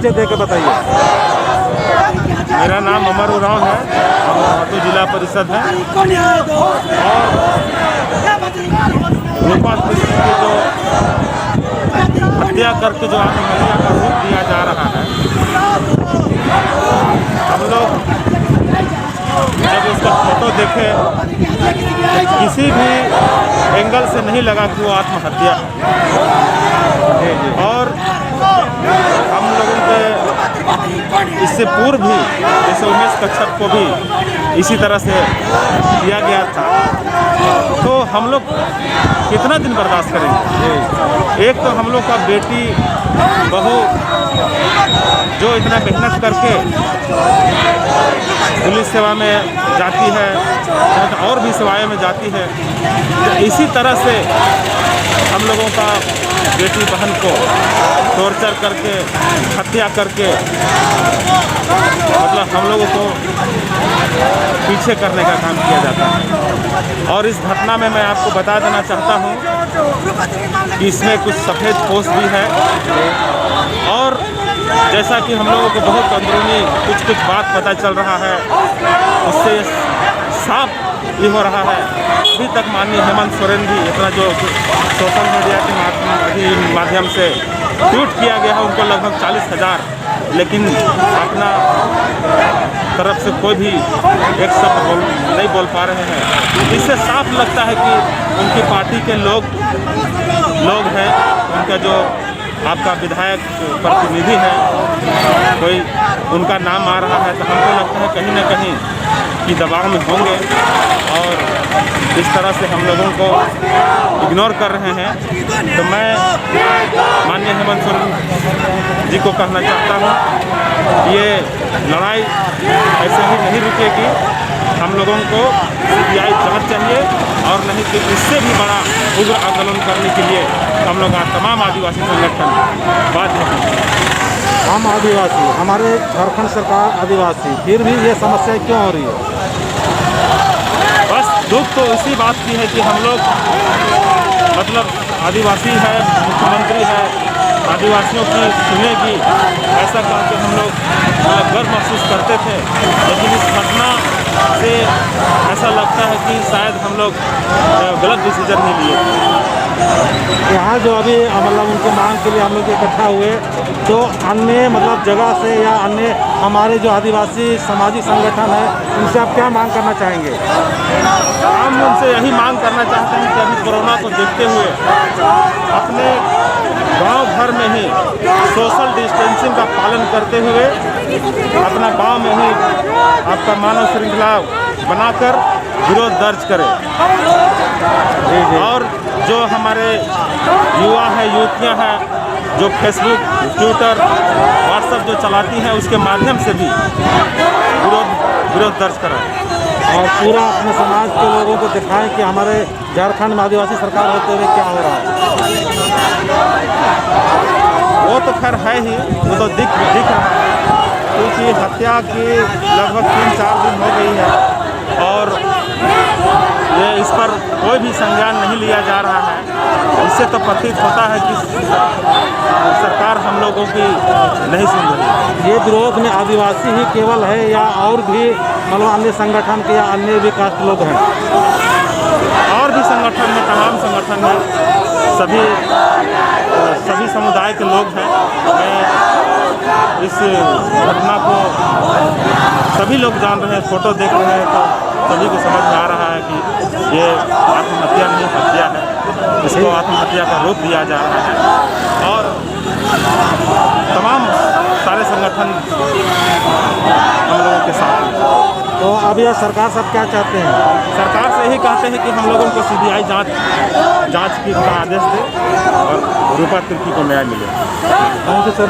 परिचय दे के बताइए। मेरा नाम अमर उरांव है, हम महतो जिला परिषद है। और रूपा कृष्ण की जो हत्या करके जो आत्महत्या का रूप दिया जा रहा है, हम लोग जब उसका फोटो देखे किसी भी एंगल से नहीं लगा कि वो आत्महत्या है। और हम लोगों के इससे पूर्व भी जैसे उमेश कच्छप को भी इसी तरह से किया गया था, तो हम लोग कितना दिन बर्दाश्त करेंगे। एक तो हम लोग का बेटी बहू जो इतना मेहनत करके पुलिस सेवा में जाती है और भी सेवाएं में जाती है, तो इसी तरह से हम लोगों का बेटी बहन को टॉर्चर करके हत्या करके मतलब हम लोगों को पीछे करने का काम किया जाता है। और इस घटना में मैं आपको बता देना चाहता हूँ कि इसमें कुछ सफ़ेद पोस्ट भी है। और जैसा कि हम लोगों को बहुत अंदरूनी कुछ बात पता चल रहा है, उससे साफ ये हो रहा है। अभी तक माननीय हेमंत सोरेन भी इतना जो सोशल मीडिया के माध्यम से ट्वीट किया गया है, उनको लगभग 40,000, लेकिन अपना तरफ से कोई भी एक शब्द नहीं बोल पा रहे हैं। इससे साफ लगता है कि उनकी पार्टी के लोग हैं, उनका जो आपका विधायक प्रतिनिधि है कोई उनका नाम आ रहा है, तो हमको लगता है कहीं ना कहीं कि दबाव में होंगे और इस तरह से हम लोगों को इग्नोर कर रहे हैं। तो मैं माननीय हेमंत सोरेन जी को कहना चाहता हूँ, ये लड़ाई ऐसे ही नहीं रुकेगी। हम लोगों को सीबीआई जांच चाहिए और नहीं तो इससे भी बड़ा उग्र आंदोलन करने के लिए हम लोग तमाम आदिवासी संगठन बाध्य हैं। हम आदिवासी, हमारे झारखंड सरकार आदिवासी, फिर भी ये समस्या क्यों हो रही है? बस दुख तो इसी बात की है कि हम लोग मतलब आदिवासी है, मुख्यमंत्री है, आदिवासियों की सुनेगी ऐसा कह के हम लोग गर्व महसूस करते थे, लेकिन इस घटना से ऐसा लगता है कि शायद हम लोग गलत डिसीजन नहीं लिए। यहाँ जो अभी मतलब उनके मांग के लिए हम लोग इकट्ठा हुए, तो अन्य मतलब जगह से या अन्य हमारे जो आदिवासी सामाजिक संगठन है, उनसे आप क्या मांग करना चाहेंगे? हम उनसे यही मांग करना चाहते हैं कि अभी कोरोना को देखते हुए अपने गांव भर में ही सोशल डिस्टेंसिंग का पालन करते हुए अपना गांव में ही आपका मानव श्रृंखला बनाकर विरोध दर्ज करें। और जो हमारे युवा है, युवतियां हैं, जो फेसबुक, ट्विटर, व्हाट्सएप जो चलाती हैं, उसके माध्यम से भी विरोध दर्ज करें और पूरा अपने समाज के लोगों को दिखाएं कि हमारे झारखंड में आदिवासी सरकार होते हुए क्या हो रहा है। वो तो खैर है ही, वो तो दिख रहा है, क्योंकि हत्या की लगभग 3-4 दिन हो गई है और ये इस पर कोई भी संज्ञान नहीं लिया जा रहा है। इससे तो प्रतीत होता है कि सरकार हम लोगों की नहीं सुन रही। ये विरोध में आदिवासी ही केवल है या और भी मतलब अन्य संगठन के या अन्य भी कास्ट लोग हैं? और भी संगठन में, तमाम संगठन में सभी समुदाय के लोग हैं। मैं इस घटना को सभी लोग जान रहे हैं, फोटो देख रहे हैं तो सभी को समझ में आ रहा है कि ये आत्महत्या नहीं, हत्या है। इसको आत्महत्या का रूप दिया जा रहा है और तमाम सारे संगठन हम लोगों के साथ हैं। तो अब यह सरकार सब क्या चाहते हैं? सरकार से यही कहते हैं कि हम लोगों को सीबीआई जांच की का आदेश दे और रूपा तिर्की को न्याय मिले। Thank you sir.